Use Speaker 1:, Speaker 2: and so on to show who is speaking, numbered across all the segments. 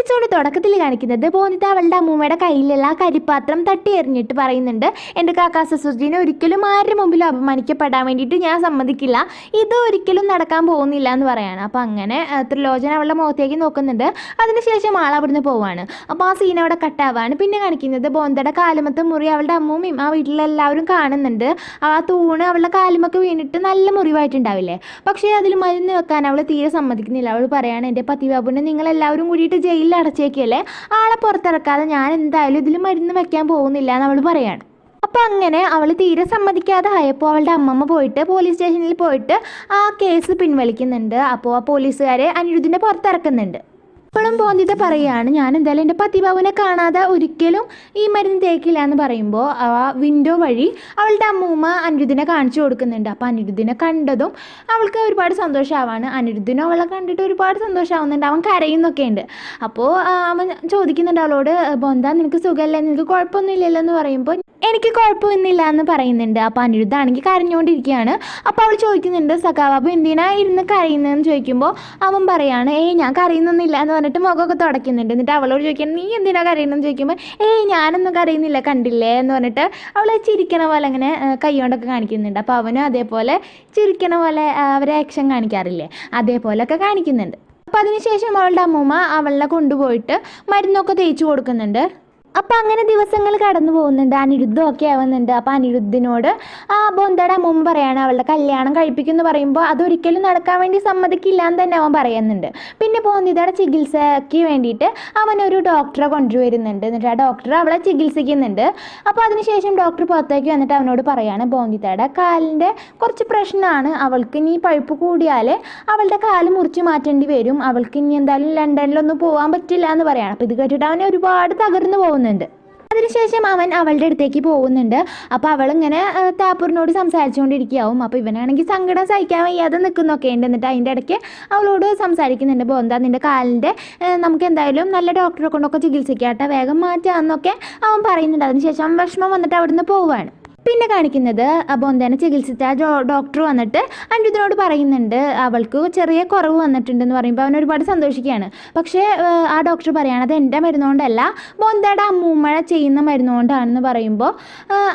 Speaker 1: Episode തുടക്കത്തിൽ കാണിക്കുന്നത് ബോന്നിത അവളുടെ അമ്മൂമ്മയുടെ കയ്യിലുള്ള ആ കരിപ്പാത്രം തട്ടി എറിഞ്ഞിട്ട് പറയുന്നുണ്ട്, എൻ്റെ കാക്കാ സസുജിനെ ഒരിക്കലും ആരുടെ മുമ്പിലും അപമാനിക്കപ്പെടാൻ വേണ്ടിയിട്ട് ഞാൻ സമ്മതിക്കില്ല, ഇത് ഒരിക്കലും നടക്കാൻ പോകുന്നില്ല എന്ന് പറയാണ്. അപ്പോൾ അങ്ങനെ ത്രിലോചന അവളുടെ മുഖത്തേക്ക് നോക്കുന്നുണ്ട്. അതിനുശേഷം ആൾ അവിടുന്ന് പോവാണ്. അപ്പോൾ ആ സീൻ അവിടെ കട്ടാവാണ്. പിന്നെ കാണിക്കുന്നത് ബോന്തയുടെ കാലുമത്തെ മുറി അവളുടെ അമ്മൂമ്മയും ആ വീട്ടിലെല്ലാവരും കാണുന്നുണ്ട്. ആ തൂണ് അവളുടെ കാലുമൊക്കെ വീണിട്ട് നല്ല മുറിവായിട്ടുണ്ടാവില്ലേ. പക്ഷേ അതിൽ മരുന്ന് വെക്കാൻ അവൾ തീരെ സമ്മതിക്കുന്നില്ല. അവൾ പറയാണ്, എൻ്റെ പതിബാബുവിനെ നിങ്ങളെല്ലാവരും കൂടിയിട്ട് ജയിലിൽ അടച്ചേക്കല്ലേ, ആളെ പുറത്തിറക്കാതെ ഞാൻ എന്തായാലും ഇതിൽ മരുന്ന് വെക്കാൻ പോകുന്നില്ല എന്ന് അവൾ പറയാണ്. അപ്പോൾ അങ്ങനെ അവൾ തീരെ സമ്മതിക്കാതെ ആയപ്പോൾ അവളുടെ അമ്മമ്മ പോയിട്ട് പോലീസ് സ്റ്റേഷനിൽ പോയിട്ട് ആ കേസ് പിൻവലിക്കുന്നുണ്ട്. അപ്പോൾ ആ പോലീസുകാരെ അനിരുദ്ധിനെ പുറത്തിറക്കുന്നുണ്ട്. ഇപ്പോഴും ബോന്ദിത പറയുകയാണ്, ഞാൻ എന്തായാലും എൻ്റെ പതിബാബുവിനെ കാണാതെ ഒരിക്കലും ഈ മരുന്ന് തേക്കില്ല എന്ന് പറയുമ്പോൾ ആ വിൻഡോ വഴി അവളുടെ അമ്മൂമ്മ അനിരുദ്ധിനെ കാണിച്ചു കൊടുക്കുന്നുണ്ട്. അപ്പോൾ അനിരുദ്ധിനെ കണ്ടതും അവൾക്ക് ഒരുപാട് സന്തോഷമാവാണ്. അനിരുദ്ധിനും അവളെ കണ്ടിട്ട് ഒരുപാട് സന്തോഷമാവുന്നുണ്ട്. അവൻ കരയുന്നൊക്കെ ഉണ്ട്. അപ്പോൾ അവൻ ചോദിക്കുന്നുണ്ട് അവളോട്, ബോന്ത നിനക്ക് സുഖമല്ലേ, നിനക്ക് കുഴപ്പമൊന്നുമില്ലല്ലോ എന്ന് പറയുമ്പോൾ എനിക്ക് കുഴപ്പമൊന്നുമില്ല എന്ന് പറയുന്നുണ്ട്. അപ്പോൾ അനിരുദ്ധാണെങ്കിൽ കരഞ്ഞുകൊണ്ടിരിക്കുകയാണ്. അപ്പോൾ അവൾ ചോദിക്കുന്നുണ്ട്, സഖാബാബു എന്തിനാ ഇരുന്ന് കരയുന്നതെന്ന് ചോദിക്കുമ്പോൾ അവൻ പറയാണ്, ഞാൻ കരയുന്നൊന്നുമില്ല എന്ന് പറഞ്ഞിട്ട് മുഖമൊക്കെ തുടയ്ക്കുന്നുണ്ട്. എന്നിട്ട് അവളോട് ചോദിക്കണം, നീ എന്തിനാ കരയുന്നതെന്ന് ചോദിക്കുമ്പോൾ ഞാനൊന്നും കരയുന്നില്ല കണ്ടില്ലേ എന്ന് പറഞ്ഞിട്ട് അവൾ ചിരിക്കണ പോലെ അങ്ങനെ കൈകൊണ്ടൊക്കെ കാണിക്കുന്നുണ്ട്. അപ്പോൾ അവനും അതേപോലെ ചിരിക്കണ പോലെ അവരെ ആക്ഷൻ കാണിക്കാറില്ലേ, അതേപോലെയൊക്കെ കാണിക്കുന്നുണ്ട്. അപ്പോൾ അതിനുശേഷം അവളുടെ അമ്മൂമ്മ അവളെ കൊണ്ടുപോയിട്ട് മരുന്നൊക്കെ തേച്ച് കൊടുക്കുന്നുണ്ട്. അപ്പോൾ അങ്ങനെ ദിവസങ്ങൾ കടന്നു പോകുന്നുണ്ട്. അനിരുദ്ധമൊക്കെ ആവുന്നുണ്ട്. അപ്പോൾ അനിരുദ്ധിനോട് ആ ബോന്തയുടെ അമ്മൂമ്മ പറയാണ്, അവളുടെ കല്യാണം കഴിപ്പിക്കുമെന്ന് പറയുമ്പോൾ അതൊരിക്കലും നടക്കാൻ വേണ്ടി സമ്മതിക്കില്ല എന്ന് തന്നെ അവൻ പറയുന്നുണ്ട്. പിന്നെ ബോന്ദിതയുടെ ചികിത്സയ്ക്ക് വേണ്ടിയിട്ട് അവനൊരു ഡോക്ടറെ കൊണ്ടുവരുന്നുണ്ട്. എന്നിട്ട് ആ ഡോക്ടർ അവളെ ചികിത്സിക്കുന്നുണ്ട്. അപ്പോൾ അതിനുശേഷം ഡോക്ടർ പുറത്തേക്ക് വന്നിട്ട് അവനോട് പറയാണ്, ബോന്ദിതയുടെ കാലിൻ്റെ കുറച്ച് പ്രശ്നമാണ്, അവൾക്ക് ഇനി പഴുപ്പ് കൂടിയാൽ അവളുടെ കാല് മുറിച്ച് മാറ്റേണ്ടി വരും, അവൾക്ക് ഇനി എന്തായാലും ലണ്ടനിലൊന്നും പോകാൻ പറ്റില്ല എന്ന് പറയാണ്. അപ്പോൾ ഇത് കേട്ടിട്ട് അവനെ ഒരുപാട് തകർന്നു പോകുന്നുണ്ട്. അതിനുശേഷം അവൻ അവളുടെ അടുത്തേക്ക് പോകുന്നുണ്ട്. അപ്പോൾ അവളിങ്ങനെ താപ്പൂറിനോട് സംസാരിച്ചുകൊണ്ടിരിക്കുകയാവും. അപ്പോൾ ഇവനാണെങ്കിൽ സങ്കടം സഹിക്കാൻ വയ്യാതെ നിൽക്കുന്നൊക്കെ ഉണ്ട്. എന്നിട്ട് അതിൻ്റെ ഇടയ്ക്ക് അവളോട് സംസാരിക്കുന്നുണ്ട്, ബോന്ത നിൻ്റെ കാലിൻ്റെ നമുക്ക് എന്തായാലും നല്ല ഡോക്ടറെ കൊണ്ടൊക്കെ ചികിത്സിക്കാട്ടെ, വേഗം മാറ്റാമെന്നൊക്കെ അവൻ പറയുന്നുണ്ട്. അതിനുശേഷം അവൻ വിഷമം വന്നിട്ട് അവിടുന്ന് പോവുകയാണ്. പിന്നെ കാണിക്കുന്നത് ബോന്തേനെ ചികിത്സിച്ച ഡോക്ടർ വന്നിട്ട് അനിരുദ്ധിനോട് പറയുന്നുണ്ട്, അവൾക്ക് ചെറിയ കുറവ് വന്നിട്ടുണ്ടെന്ന് പറയുമ്പോൾ അവൻ ഒരുപാട് സന്തോഷിക്കുകയാണ്. പക്ഷേ ആ ഡോക്ടർ പറയുകയാണ്, അത് എൻ്റെ മരുന്നുകൊണ്ടല്ല, ബോന്തയുടെ അമ്മൂമ്മ ചെയ്യുന്ന മരുന്നുകൊണ്ടാണെന്ന് പറയുമ്പോൾ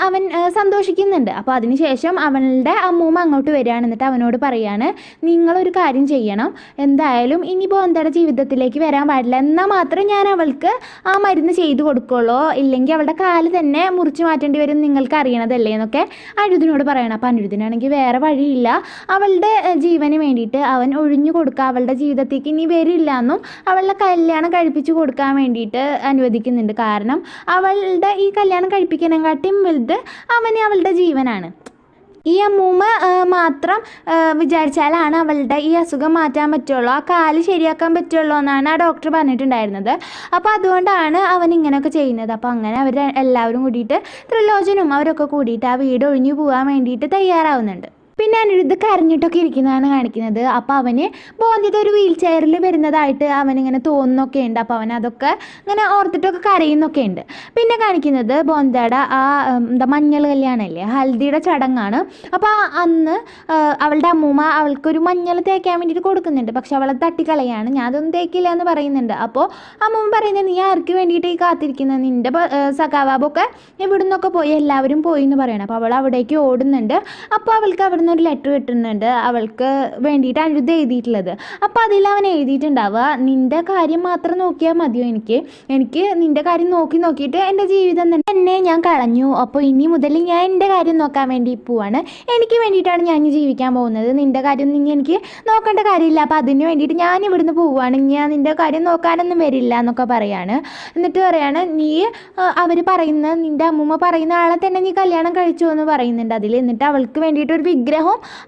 Speaker 1: അവൻ സന്തോഷിക്കുന്നുണ്ട്. അപ്പോൾ അതിനുശേഷം അവളുടെ അമ്മൂമ്മ അങ്ങോട്ട് വരികയാണ്. എന്നിട്ട് അവനോട് പറയുകയാണ്, നിങ്ങളൊരു കാര്യം ചെയ്യണം, എന്തായാലും ഇനി ബോന്തയുടെ ജീവിതത്തിലേക്ക് വരാൻ പാടില്ല, എന്നാൽ മാത്രം ഞാൻ അവൾക്ക് ആ മരുന്ന് ചെയ്തു കൊടുക്കുള്ളൂ, ഇല്ലെങ്കിൽ അവളുടെ കാല് തന്നെ മുറിച്ച് മാറ്റേണ്ടി വരും, നിങ്ങൾക്ക് അറിയണത് അല്ലേ എന്നൊക്കെ അനിരുദ്ധിനോട് പറയണം. അപ്പോൾ അനിരുദ്ധിനാണെങ്കിൽ വേറെ വഴിയില്ല, അവളുടെ ജീവന് വേണ്ടിയിട്ട് അവൻ ഒഴിഞ്ഞു കൊടുക്കുക, അവളുടെ ജീവിതത്തേക്ക് ഇനി വരില്ല എന്നും അവളുടെ കല്യാണം കഴിപ്പിച്ച് കൊടുക്കാൻ വേണ്ടിയിട്ട് അനുവദിക്കുന്നുണ്ട്. കാരണം അവളുടെ ഈ കല്യാണം കഴിപ്പിക്കാനെക്കാട്ടിയും വലുത് അവന് അവളുടെ ജീവനാണ്. ഈ അമ്മൂമ്മ മാത്രം വിചാരിച്ചാലാണ് അവളുടെ ഈ അസുഖം മാറ്റാൻ പറ്റുള്ളൂ, ആ കാല് ശരിയാക്കാൻ പറ്റുള്ളൂ എന്നാണ് ആ ഡോക്ടർ പറഞ്ഞിട്ടുണ്ടായിരുന്നത്. അപ്പോൾ അതുകൊണ്ടാണ് അവൻ ഇങ്ങനെയൊക്കെ ചെയ്യുന്നത്. അപ്പോൾ അങ്ങനെ അവർ എല്ലാവരും കൂടിയിട്ട് ത്രിലോചനും അവരൊക്കെ കൂടിയിട്ട് ആ വീട് ഒഴിഞ്ഞു പോകാൻ വേണ്ടിയിട്ട് തയ്യാറാവുന്നുണ്ട്. പിന്നെ അനിരുദ്ധ് കരഞ്ഞിട്ടൊക്കെ ഇരിക്കുന്നതാണ് കാണിക്കുന്നത്. അപ്പോൾ അവന് ബോന്ദിത ഒരു വീൽ ചെയറിൽ വരുന്നതായിട്ട് അവനിങ്ങനെ തോന്നുന്നൊക്കെ ഉണ്ട്. അപ്പോൾ അവൻ അതൊക്കെ ഇങ്ങനെ ഓർത്തിട്ടൊക്കെ കരയുന്നൊക്കെ ഉണ്ട്. പിന്നെ കാണിക്കുന്നത് ബോന്തയുടെ ആ മഞ്ഞൾ കല്യാണമല്ലേ, ഹൽദിയുടെ ചടങ്ങാണ്. അപ്പോൾ അന്ന് അവളുടെ അമ്മൂമ്മ അവൾക്കൊരു മഞ്ഞൾ തേക്കാൻ വേണ്ടിയിട്ട് കൊടുക്കുന്നുണ്ട്. പക്ഷെ അവളെ തട്ടിക്കളയാണ്, ഞാൻ അതൊന്നും തേക്കില്ല എന്ന് പറയുന്നുണ്ട്. അപ്പോൾ അമ്മൂമ്മ പറയുന്നത്, നീ ആർക്ക് വേണ്ടിയിട്ട് ഈ കാത്തിരിക്കുന്നത്, നിൻ്റെ സഖാബാബൊക്കെ ഇവിടെ നിന്നൊക്കെ പോയി, എല്ലാവരും പോയി എന്ന് പറയണം. അപ്പോൾ അവൾ അവിടേക്ക് ഓടുന്നുണ്ട്. അപ്പോൾ അവൾക്ക് അവിടെ ഒരു ലെറ്റർ കിട്ടുന്നുണ്ട് അവൾക്ക് വേണ്ടിയിട്ട് അനിരുദ്ധ് എഴുതിയിട്ടുള്ളത്. അപ്പോൾ അതിൽ അവൻ എഴുതിയിട്ടുണ്ടാവുക, നിൻ്റെ കാര്യം മാത്രം നോക്കിയാൽ മതിയോ, എനിക്ക് നിൻ്റെ കാര്യം നോക്കിയിട്ട് എൻ്റെ ജീവിതം തന്നെ ഞാൻ കളഞ്ഞു, അപ്പോൾ ഇനി മുതൽ ഞാൻ എൻ്റെ കാര്യം നോക്കാൻ വേണ്ടി പോവാണ്, എനിക്ക് വേണ്ടിയിട്ടാണ് ഞാൻ ജീവിക്കാൻ പോകുന്നത്, നിൻ്റെ കാര്യം നീ എനിക്ക് നോക്കേണ്ട കാര്യമില്ല, അപ്പോൾ അതിന് വേണ്ടിയിട്ട് ഞാൻ ഇവിടുന്ന് പോവുകയാണ്, ഞാൻ നിൻ്റെ കാര്യം നോക്കാനൊന്നും വരില്ല എന്നൊക്കെ പറയാണ്. എന്നിട്ട് പറയാണ്, നീ അവർ പറയുന്ന നിൻ്റെ അമ്മൂമ്മ പറയുന്ന ആളെ തന്നെ നീ കല്യാണം കഴിച്ചു എന്ന് പറയുന്നുണ്ട് അതിൽ. എന്നിട്ട് അവൾക്ക് വേണ്ടിയിട്ട് ഒരു വിഗ്രഹം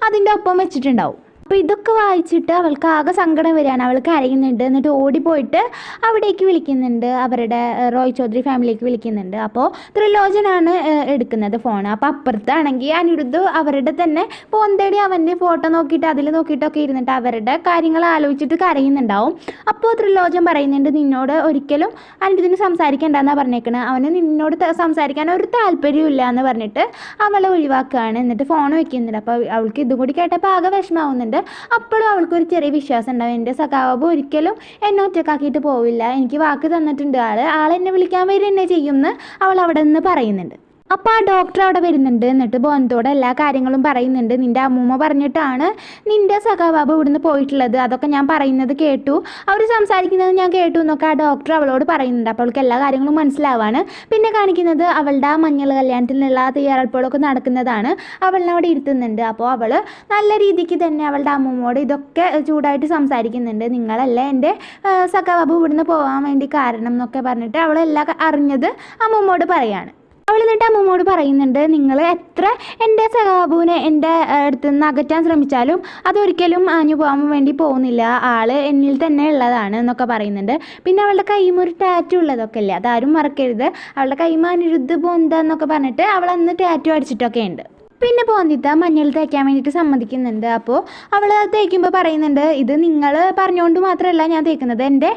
Speaker 1: അതിൻ്റെ ഒപ്പം വെച്ചിട്ടുണ്ടാവും. അപ്പോൾ ഇതൊക്കെ വായിച്ചിട്ട് അവൾക്ക് ആകെ സങ്കടം വരികയാണ്. അവൾ കരയുന്നുണ്ട്. എന്നിട്ട് ഓടിപ്പോയിട്ട് അവിടേക്ക് വിളിക്കുന്നുണ്ട്, അവരുടെ റോയ് ചൗധരി ഫാമിലിക്ക് വിളിക്കുന്നുണ്ട്. അപ്പോൾ ത്രിലോചനാണ് എടുക്കുന്നത് ഫോൺ. അപ്പോൾ അപ്പുറത്താണെങ്കിൽ അനിരുദ്ധ് അവരുടെ തന്നെ പോന്തേടി അവൻ്റെ ഫോട്ടോ നോക്കിയിട്ട് അതിൽ നോക്കിയിട്ടൊക്കെ ഇരുന്നിട്ട് അവരുടെ കാര്യങ്ങൾ ആലോചിച്ചിട്ട് കരയുന്നുണ്ടാവും. അപ്പോൾ ത്രിലോചൻ പറയുന്നുണ്ട്, നിന്നോട് ഒരിക്കലും അനിരുദ്ധിന് സംസാരിക്കേണ്ടെന്നാണ് പറഞ്ഞേക്കണത്, അവന് നിന്നോട് സംസാരിക്കാൻ ഒരു താല്പര്യമില്ല എന്ന് പറഞ്ഞിട്ട് അവളെ ഒഴിവാക്കുകയാണ്. എന്നിട്ട് ഫോൺ വെക്കുന്നുണ്ട്. അപ്പോൾ അവൾക്ക് ഇതും കൂടി കേട്ടപ്പോൾ ആകെ വിഷമാവുന്നുണ്ട്. അപ്പോഴും അവൾക്കൊരു ചെറിയ വിശ്വാസം ഉണ്ടാവും, എൻ്റെ സഖാബ് ഒരിക്കലും എന്നെ ഒറ്റക്കാക്കിയിട്ട് പോവില്ല, എനിക്ക് വാക്ക് തന്നിട്ടുണ്ട്, ആളെന്നെ വിളിക്കാൻ വരും എന്നെ ചെയ്യുമെന്ന് അവൾ അവിടെ നിന്ന് പറയുന്നുണ്ട്. അപ്പോൾ ആ ഡോക്ടർ അവിടെ വരുന്നുണ്ട്. എന്നിട്ട് ബോന്തോട് എല്ലാ കാര്യങ്ങളും പറയുന്നുണ്ട്. നിൻ്റെ അമ്മൂമ്മ പറഞ്ഞിട്ടാണ് നിൻ്റെ സഖാബാബു ഇവിടുന്ന് പോയിട്ടുള്ളത്, അതൊക്കെ ഞാൻ പറയുന്നത് കേട്ടു, അവർ സംസാരിക്കുന്നത് ഞാൻ കേട്ടു എന്നൊക്കെ ആ ഡോക്ടർ അവളോട് പറയുന്നുണ്ട്. അപ്പോൾ അവൾക്ക് എല്ലാ കാര്യങ്ങളും മനസ്സിലാവാണ്. പിന്നെ കാണിക്കുന്നത് അവളുടെ ആ മഞ്ഞൾ കല്യാണത്തിനുള്ള തയ്യാറെടുപ്പുകളൊക്കെ നടക്കുന്നതാണ്. അവളിനെ അവിടെ ഇരുത്തുന്നുണ്ട്. അപ്പോൾ അവൾ നല്ല രീതിക്ക് തന്നെ അവളുടെ അമ്മൂമ്മയോട് ഇതൊക്കെ ചൂടായിട്ട് സംസാരിക്കുന്നുണ്ട്. നിങ്ങളല്ലേ എൻ്റെ സഖാബാബു ഇവിടുന്ന് പോകാൻ വേണ്ടി കാരണം എന്നൊക്കെ പറഞ്ഞിട്ട് അവളെല്ലാം അറിഞ്ഞത് അമ്മൂമ്മയോട് പറയാണ്. അവൾ എന്നിട്ട് അമ്മൂമ്മയോട് പറയുന്നുണ്ട്, നിങ്ങൾ എത്ര എൻ്റെ സഖാബുവിനെ എൻ്റെ അടുത്ത് നിന്ന് അകറ്റാൻ ശ്രമിച്ചാലും അതൊരിക്കലും ആഞ്ഞു പോകാൻ വേണ്ടി പോകുന്നില്ല, ആൾ എന്നിൽ തന്നെ ഉള്ളതാണ് എന്നൊക്കെ പറയുന്നുണ്ട്. പിന്നെ അവളുടെ കൈമ ഒരു ടാറ്റു ഉള്ളതൊക്കെ അല്ലേ, അതാരും മറക്കരുത്, അവളുടെ കൈമ അനിരുദ്ധ ബോന്ത എന്നൊക്കെ പറഞ്ഞിട്ട് അവൾ അന്ന് ടാറ്റു അടിച്ചിട്ടൊക്കെ ഉണ്ട്. പിന്നെ ബോന്തിത്ത മഞ്ഞൾ തേക്കാൻ വേണ്ടിയിട്ട് സമ്മതിക്കുന്നുണ്ട്. അപ്പോൾ അവൾ തേക്കുമ്പോൾ പറയുന്നുണ്ട്, ഇത് നിങ്ങൾ പറഞ്ഞുകൊണ്ട് മാത്രമല്ല ഞാൻ തേക്കുന്നത്, എൻ്റെ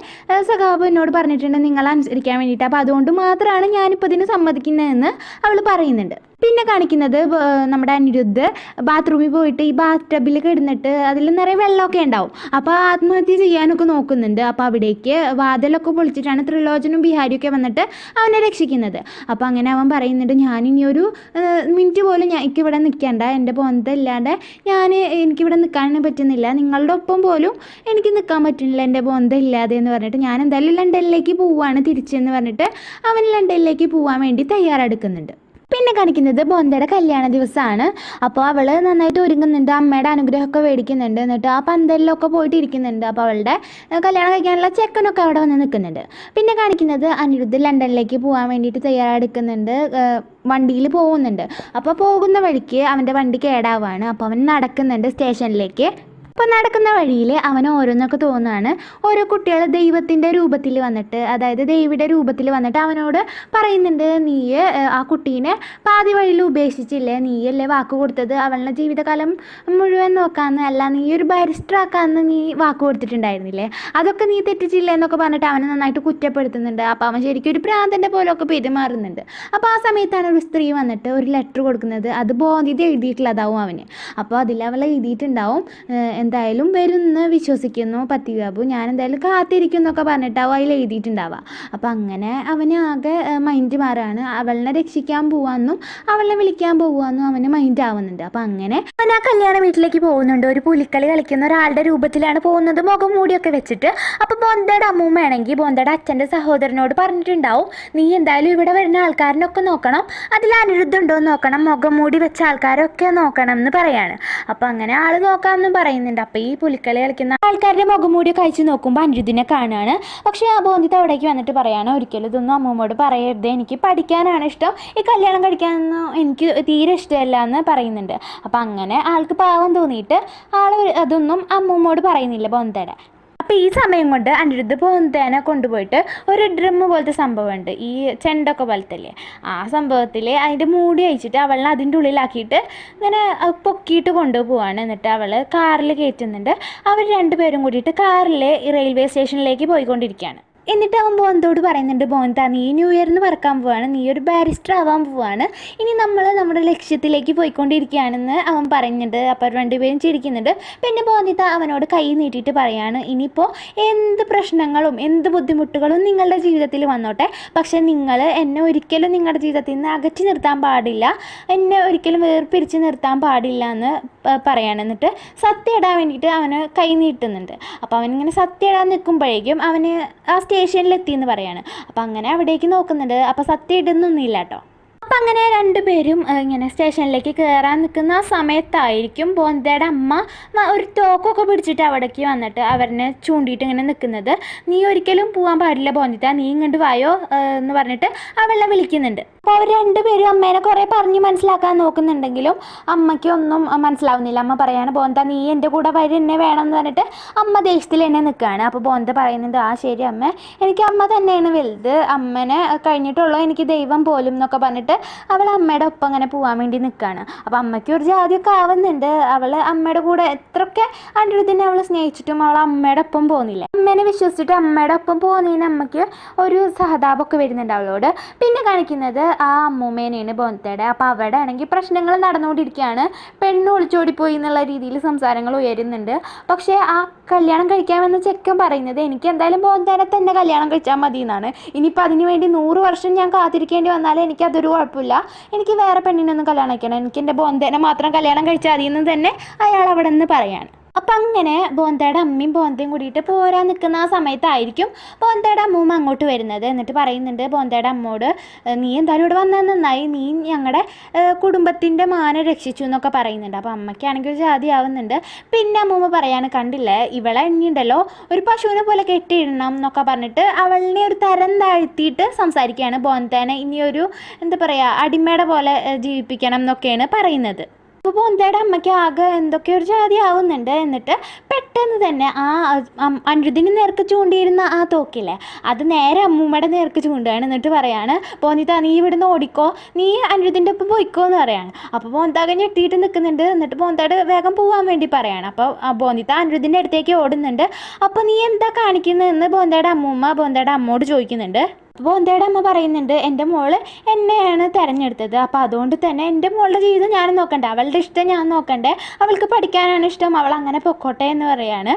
Speaker 1: സഖാബ് എന്നോട് പറഞ്ഞിട്ടുണ്ട് നിങ്ങൾ അനുസരിക്കാൻ വേണ്ടിയിട്ട്, അപ്പോൾ അതുകൊണ്ട് മാത്രമാണ് ഞാനിപ്പോൾ ഇതിന് സമ്മതിക്കുന്നതെന്ന് അവൾ പറയുന്നുണ്ട്. പിന്നെ കാണിക്കുന്നത് നമ്മുടെ അനിരുദ്ധ് ബാത്റൂമിൽ പോയിട്ട് ഈ ബാത്ത് ടബിൽ കിടന്നിട്ട് അതിൽ നിറയെ വെള്ളമൊക്കെ ഉണ്ടാവും. അപ്പോൾ ആത്മഹത്യ ചെയ്യാനൊക്കെ നോക്കുന്നുണ്ട്. അപ്പോൾ അവിടേക്ക് വാതിലൊക്കെ പൊളിച്ചിട്ടാണ് ത്രിലോചനും ബിഹാരിയൊക്കെ വന്നിട്ട് അവനെ രക്ഷിക്കുന്നത്. അപ്പോൾ അങ്ങനെ അവൻ പറയുന്നുണ്ട്, ഞാനിനി ഒരു മിനിറ്റ് പോലും എനിക്കിവിടെ നിൽക്കേണ്ട, എൻ്റെ ബോധം ഇല്ലാണ്ട് എനിക്കിവിടെ നിൽക്കാൻ പറ്റുന്നില്ല, നിങ്ങളുടെ ഒപ്പം പോലും എനിക്ക് നിൽക്കാൻ പറ്റുന്നില്ല എൻ്റെ ബോധം ഇല്ലാതെ എന്ന് പറഞ്ഞിട്ട് ഞാൻ എന്തായാലും ലണ്ടനിലേക്ക് പോവുകയാണ് തിരിച്ചെന്ന് പറഞ്ഞിട്ട് അവൻ ലണ്ടനിലേക്ക് പോകാൻ വേണ്ടി തയ്യാറെടുക്കുന്നുണ്ട്. പിന്നെ കാണിക്കുന്നത് ബോന്തയുടെ കല്യാണ ദിവസമാണ്. അപ്പോൾ അവൾ നന്നായിട്ട് ഒരുങ്ങുന്നുണ്ട്, അമ്മയുടെ അനുഗ്രഹമൊക്കെ മേടിക്കുന്നുണ്ട്, എന്നിട്ട് ആ പന്തലിലൊക്കെ പോയിട്ട് ഇരിക്കുന്നുണ്ട്. അപ്പോൾ അവളുടെ കല്യാണം കഴിക്കാനുള്ള ചെക്കനൊക്കെ അവിടെ വന്ന് നിൽക്കുന്നുണ്ട്. പിന്നെ കാണിക്കുന്നത് അനിരുദ്ധ് ലണ്ടനിലേക്ക് പോകാൻ വേണ്ടിയിട്ട് തയ്യാറെടുക്കുന്നുണ്ട്, വണ്ടിയിൽ പോകുന്നുണ്ട്. അപ്പോൾ പോകുന്ന വഴിക്ക് അവൻ്റെ വണ്ടി കേടാവുകയാണ്. അപ്പോൾ അവൻ നടക്കുന്നുണ്ട് സ്റ്റേഷനിലേക്ക്. അപ്പോൾ നടക്കുന്ന വഴിയിൽ അവന് ഓരോന്നൊക്കെ തോന്നുകയാണ്. ഓരോ കുട്ടികൾ ദൈവത്തിൻ്റെ രൂപത്തിൽ വന്നിട്ട്, അതായത് ദേവിയുടെ രൂപത്തിൽ വന്നിട്ട് അവനോട് പറയുന്നുണ്ട്, നീ ആ കുട്ടീനെ പാതി വഴിയിൽ ഉപേക്ഷിച്ചില്ലേ, നീയല്ലേ വാക്ക് കൊടുത്തത് അവളുടെ ജീവിതകാലം മുഴുവൻ നോക്കാമെന്ന്, അല്ല നീ ഒരു ബാരിസ്റ്റർ ആക്കാമെന്ന് നീ വാക്ക് കൊടുത്തിട്ടുണ്ടായിരുന്നില്ലേ, അതൊക്കെ നീ തെറ്റിച്ചില്ലേ എന്നൊക്കെ പറഞ്ഞിട്ട് അവനെ നന്നായിട്ട് കുറ്റപ്പെടുത്തുന്നുണ്ട്. അപ്പോൾ അവൻ ശരിക്കും ഒരു ഭ്രാന്തൻ്റെ പോലെയൊക്കെ പെരുമാറുന്നുണ്ട്. അപ്പോൾ ആ സമയത്താണ് ഒരു സ്ത്രീ വന്നിട്ട് ഒരു ലെറ്റർ കൊടുക്കുന്നത്. അത് ബോധിത എഴുതിയിട്ടുള്ളതാവും അവന്. അപ്പോൾ അതിൽ അവൾ എഴുതിയിട്ടുണ്ടാവും, എന്തായാലും വരുമെന്ന് വിശ്വസിക്കുന്നു പത്തിബാബു, ഞാൻ എന്തായാലും കാത്തിരിക്കും എന്നൊക്കെ പറഞ്ഞിട്ടാവും അതിൽ എഴുതിയിട്ടുണ്ടാവുക. അപ്പം അങ്ങനെ അവന് ആകെ മൈൻഡ് മാറാണ്. അവളെ രക്ഷിക്കാൻ പോവാമെന്നും അവളെ വിളിക്കാൻ പോവാമെന്നും അവന് മൈൻഡ് ആവുന്നുണ്ട്. അപ്പം അങ്ങനെ അവൻ ആ കല്യാണ വീട്ടിലേക്ക് പോകുന്നുണ്ട്. ഒരു പുലിക്കളി കളിക്കുന്ന ഒരാളുടെ രൂപത്തിലാണ് പോകുന്നത്, മുഖം മൂടിയൊക്കെ വെച്ചിട്ട്. അപ്പോൾ ബോന്തയുടെ അമ്മൂമ്മയാണെങ്കിൽ ബോന്തയുടെ അച്ഛൻ്റെ സഹോദരനോട് പറഞ്ഞിട്ടുണ്ടാവും, നീ എന്തായാലും ഇവിടെ വരുന്ന ആൾക്കാരനൊക്കെ നോക്കണം, അതിൽ അനിരുദ്ധുണ്ടോ എന്ന് നോക്കണം, മുഖം മൂടി വെച്ച ആൾക്കാരൊക്കെ നോക്കണം എന്ന് പറയാണ്. അപ്പം അങ്ങനെ ആൾ നോക്കാമെന്നും പറയുന്നുണ്ട്. അപ്പോൾ ഈ പുലിക്കളി കളിക്കുന്ന ആൾക്കാരുടെ മുഖംമൂടിയൊക്കെ അയച്ചു നോക്കുമ്പോൾ അനിരുദ്ധിനെ കാണുകയാണ്. പക്ഷേ ആ ബോന്തിത്ത് അവിടേക്ക് വന്നിട്ട് പറയാണ്, ഒരിക്കലും ഇതൊന്നും അമ്മൂമ്മയോട് പറയരുത്, എനിക്ക് പഠിക്കാനാണ് ഇഷ്ടം, ഈ കല്യാണം കഴിക്കാനൊന്നും എനിക്ക് തീരെ ഇഷ്ടമല്ല എന്ന് പറയുന്നുണ്ട്. അപ്പം അങ്ങനെ ആൾക്ക് പാവം തോന്നിയിട്ട് ആൾ അതൊന്നും അമ്മൂമ്മയോട് പറയുന്നില്ല ബോന്തയുടെ. അപ്പോൾ ഈ സമയം കൊണ്ട് അനിരുദ്ധ് ബോന്തേനെ കൊണ്ടുപോയിട്ട് ഒരു ഡ്രം പോലത്തെ സംഭവമുണ്ട്, ഈ ചെണ്ടൊക്കെ പോലത്തല്ലേ, ആ സംഭവത്തിൽ അതിൻ്റെ മൂടി അയച്ചിട്ട് അവളെ അതിൻ്റെ ഉള്ളിലാക്കിയിട്ട് ഇങ്ങനെ പൊക്കിയിട്ട് കൊണ്ടുപോവാണ്. എന്നിട്ട് അവൾ കാറിൽ കയറ്റുന്നുണ്ട്. അവർ രണ്ടുപേരും കൂടിയിട്ട് കാറിൽ റെയിൽവേ സ്റ്റേഷനിലേക്ക് പോയിക്കൊണ്ടിരിക്കുകയാണ്. എന്നിട്ട് അവൻ ബോന്തോട് പറയുന്നുണ്ട്, ബോന്ത നീ ന്യൂ ഇയറിന് പറക്കാൻ പോവാണ്, നീ ഒരു ബാരിസ്റ്റർ ആവാൻ പോവാണ്, ഇനി നമ്മൾ നമ്മുടെ ലക്ഷ്യത്തിലേക്ക് പോയിക്കൊണ്ടിരിക്കുകയാണെന്ന് അവൻ പറയുന്നുണ്ട്. അപ്പോൾ രണ്ടുപേരും ചിരിക്കുന്നുണ്ട്. പിന്നെ ബോന്തിത്ത അവനോട് കൈ നീട്ടിയിട്ട് പറയാണ്, ഇനിയിപ്പോൾ എന്ത് പ്രശ്നങ്ങളും എന്ത് ബുദ്ധിമുട്ടുകളും നിങ്ങളുടെ ജീവിതത്തിൽ വന്നോട്ടെ, പക്ഷേ നിങ്ങൾ എന്നെ ഒരിക്കലും നിങ്ങളുടെ ജീവിതത്തിൽ നിന്ന് അകറ്റി നിർത്താൻ പാടില്ല, എന്നെ ഒരിക്കലും വേർപിരിച്ച് നിർത്താൻ പാടില്ല എന്ന് പറയാണ്. എന്നിട്ട് സത്യം ഇടാൻ വേണ്ടിയിട്ട് അവന് കൈ നീട്ടുന്നുണ്ട്. അപ്പോൾ അവനിങ്ങനെ സത്യം ഇടാൻ നിൽക്കുമ്പോഴേക്കും അവന് ആ സ്റ്റേഷനിലെത്തിയെന്ന് പറയാണ്. അപ്പം അങ്ങനെ അവിടേക്ക് നോക്കുന്നുണ്ട്. അപ്പം സത്യം ഇടുന്നൊന്നുമില്ല കേട്ടോ. അപ്പം അങ്ങനെ രണ്ടുപേരും ഇങ്ങനെ സ്റ്റേഷനിലേക്ക് കയറാൻ നിൽക്കുന്ന ആ സമയത്തായിരിക്കും ബോന്തയുടെ അമ്മ ഒരു തോക്കൊക്കെ പിടിച്ചിട്ട് അവിടേക്ക് വന്നിട്ട് അവരെ ചൂണ്ടിയിട്ട് ഇങ്ങനെ നിൽക്കുന്നത്. നീ ഒരിക്കലും പോകാൻ പാടില്ല ബോന്തിത്ത, നീ ഇങ്ങോട്ട് വായോ എന്ന് പറഞ്ഞിട്ട് അവളെ വിളിക്കുന്നുണ്ട്. അപ്പോൾ അവർ രണ്ടുപേരും അമ്മേനെ കുറേ പറഞ്ഞ് മനസ്സിലാക്കാൻ നോക്കുന്നുണ്ടെങ്കിലും അമ്മയ്ക്ക് ഒന്നും മനസ്സിലാവുന്നില്ല. അമ്മ പറയാണ്, ബോന്ത നീ എൻ്റെ കൂടെ വരി, എന്നെ വേണം എന്ന് പറഞ്ഞിട്ട് അമ്മ ദേഷ്യത്തിൽ എന്നെ നിൽക്കുകയാണ്. അപ്പോൾ ബോന്ത പറയുന്നുണ്ട്, ആ ശരി അമ്മ, എനിക്ക് അമ്മ തന്നെയാണ് വലുത്, അമ്മനെ കഴിഞ്ഞിട്ടുള്ളൂ എനിക്ക് ദൈവം പോലും എന്നൊക്കെ പറഞ്ഞിട്ട് അവൾ അമ്മയുടെ ഒപ്പം അങ്ങനെ പോകാൻ വേണ്ടി നിൽക്കുകയാണ്. അപ്പോൾ അമ്മയ്ക്ക് ഒരു ജാതിയൊക്കെ ആവുന്നുണ്ട്. അവൾ അമ്മയുടെ കൂടെ എത്രയൊക്കെ അനിരുദ്ധിനെ അവൾ സ്നേഹിച്ചിട്ടും അവൾ അമ്മയുടെ ഒപ്പം പോകുന്നില്ല. അമ്മേനെ വിശ്വസിച്ചിട്ട് അമ്മയുടെ ഒപ്പം പോകുന്നതിന് അമ്മയ്ക്ക് ഒരു സഹതാപമൊക്കെ വരുന്നുണ്ട് അവളോട്. പിന്നെ കാണിക്കുന്നത് ആ അമ്മൂമ്മേനെയാണ് ബോന്തയുടെ. അപ്പോൾ അവിടെ ആണെങ്കിൽ പ്രശ്നങ്ങൾ നടന്നുകൊണ്ടിരിക്കുകയാണ്. പെണ്ണ് ഒളിച്ചോടിപ്പോയി എന്നുള്ള രീതിയിൽ സംസാരങ്ങൾ ഉയരുന്നുണ്ട്. പക്ഷേ ആ കല്യാണം കഴിക്കാമെന്ന് ചെക്കൻ പറയുന്നത് എനിക്ക് എന്തായാലും ബോന്തേനെ തന്നെ കല്യാണം കഴിച്ചാൽ മതി എന്നാണ്. ഇനിയിപ്പോൾ അതിന് വേണ്ടി 100 വർഷം ഞാൻ കാത്തിരിക്കേണ്ടി വന്നാലും എനിക്കതൊരു കുഴപ്പമില്ല. എനിക്ക് വേറെ പെണ്ണിനൊന്നും കല്യാണം കഴിക്കണം, എനിക്ക് എൻ്റെ ബോന്തേനെ മാത്രം കല്യാണം കഴിച്ചാൽ മതി എന്ന് തന്നെ അയാൾ അവിടെ നിന്ന് പറയാണ്. അപ്പം അങ്ങനെ ബോന്തയുടെ അമ്മയും ബോന്തയും കൂടിയിട്ട് പോരാൻ നിൽക്കുന്ന ആ സമയത്തായിരിക്കും ബോന്തയുടെ അമ്മൂമ്മ അങ്ങോട്ട് വരുന്നത്. എന്നിട്ട് പറയുന്നുണ്ട് ബോന്തയുടെ അമ്മോട്, നീ എന്തായാലും ഇവിടെ വന്നാൽ നന്നായി, നീ ഞങ്ങളുടെ കുടുംബത്തിൻ്റെ മാനം രക്ഷിച്ചു എന്നൊക്കെ പറയുന്നുണ്ട്. അപ്പോൾ അമ്മയ്ക്കാണെങ്കിൽ ഒരു ജാതിയാവുന്നുണ്ട്. പിന്നെ അമ്മൂമ്മ പറയാണ്, കണ്ടില്ലേ ഇവളെ ഇനിയുണ്ടല്ലോ ഒരു പശുവിനെ പോലെ കെട്ടിയിടണം എന്നൊക്കെ പറഞ്ഞിട്ട് അവളിനെ ഒരു തരം താഴ്ത്തിയിട്ട് സംസാരിക്കുകയാണ്. ബോന്തേനെ ഇനിയൊരു എന്താ പറയുക അടിമയുടെ പോലെ ജീവിപ്പിക്കണം എന്നൊക്കെയാണ് പറയുന്നത്. അപ്പോൾ ബോന്തയുടെ അമ്മയ്ക്ക് ആകെ എന്തൊക്കെയോ ഒരു ജാതി ആവുന്നുണ്ട്. എന്നിട്ട് പെട്ടെന്ന് തന്നെ ആ അനിരുദ്ധിന് നേർക്ക് ചൂണ്ടിയിരുന്ന ആ തോക്കില്ലേ അത് നേരെ അമ്മൂമ്മയുടെ നേർക്ക് ചൂണ്ടുകയാണ്. എന്നിട്ട് പറയാണ്, ബോന്തിത്ത നീ ഇവിടുന്ന് ഓടിക്കോ, നീ അനിരുദ്ധിൻ്റെ ഒപ്പം പോയിക്കോ എന്ന് പറയാണ്. അപ്പോൾ ബോന്താകെ ഞെട്ടിയിട്ട് നിൽക്കുന്നുണ്ട്. എന്നിട്ട് ബോന്തയുടെ വേഗം പോകാൻ വേണ്ടി പറയാണ്. അപ്പോൾ ബോന്തിത്ത അനിരുദ്ധിൻ്റെ അടുത്തേക്ക് ഓടുന്നുണ്ട്. അപ്പോൾ നീ എന്താ കാണിക്കുന്നതെന്ന് ബോന്തയുടെ അമ്മൂമ്മ ബോന്തയുടെ അമ്മോട് ചോദിക്കുന്നുണ്ട്. ബോന്തയുടെ അമ്മ പറയുന്നുണ്ട്, എൻ്റെ മോള് എന്നെയാണ് തിരഞ്ഞെടുത്തത്, അപ്പോൾ അതുകൊണ്ട് തന്നെ എൻ്റെ മോളുടെ ജീവിതം ഞാൻ നോക്കണ്ടേ, അവളുടെ ഇഷ്ടം ഞാൻ നോക്കണ്ടേ, അവൾക്ക് പഠിക്കാനാണ് ഇഷ്ടം, അവൾ അങ്ങനെ പൊക്കോട്ടെ എന്ന് പറയാണ്.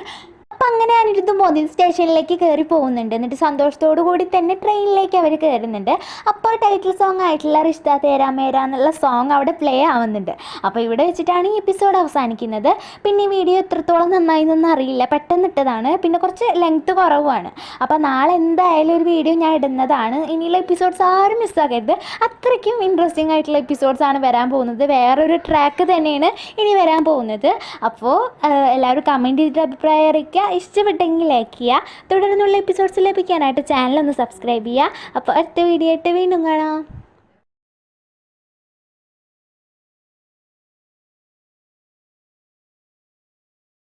Speaker 1: അപ്പം അങ്ങനെ അനിരുദ്ധും ബോന്തി സ്റ്റേഷനിലേക്ക് കയറി പോകുന്നുണ്ട്. എന്നിട്ട് സന്തോഷത്തോടു കൂടി തന്നെ ട്രെയിനിലേക്ക് അവർ കയറുന്നുണ്ട്. അപ്പോൾ ടൈറ്റിൽ സോങ് ആയിട്ടുള്ള റിഷ്ത തേരാ മേരാ എന്നുള്ള സോങ് അവിടെ പ്ലേ ആവുന്നുണ്ട്. അപ്പോൾ ഇവിടെ വെച്ചിട്ടാണ് ഈ എപ്പിസോഡ് അവസാനിക്കുന്നത്. പിന്നെ ഈ വീഡിയോ എത്രത്തോളം നന്നായി എന്നൊന്നും അറിയില്ല, പെട്ടെന്ന് ഇട്ടതാണ്, പിന്നെ കുറച്ച് ലെങ്ത്ത് കുറവാണ്. അപ്പോൾ നാളെ എന്തായാലും ഒരു വീഡിയോ ഞാൻ ഇടുന്നതാണ്. ഇനിയുള്ള എപ്പിസോഡ്സ് ആരും മിസ്സാക്കരുത്, അത്രയ്ക്കും ഇൻട്രസ്റ്റിംഗ് ആയിട്ടുള്ള എപ്പിസോഡ്സാണ് വരാൻ പോകുന്നത്. വേറൊരു ട്രാക്ക് തന്നെയാണ് ഇനി വരാൻ പോകുന്നത്. അപ്പോൾ എല്ലാവരും കമൻറ്റ് ചെയ്തിട്ട് അഭിപ്രായം അറിയിക്കുക. ഇഷ്ടപ്പെട്ടെങ്കിൽ ലൈക്ക് ചെയ്യുക. തുടർന്നുള്ള എപ്പിസോഡ്സ് ലഭിക്കാനായിട്ട് ചാനൽ ഒന്ന് സബ്സ്ക്രൈബ് ചെയ്യുക. അപ്പോൾ അടുത്ത വീഡിയോ ആയിട്ട് വീണ്ടും കാണാം.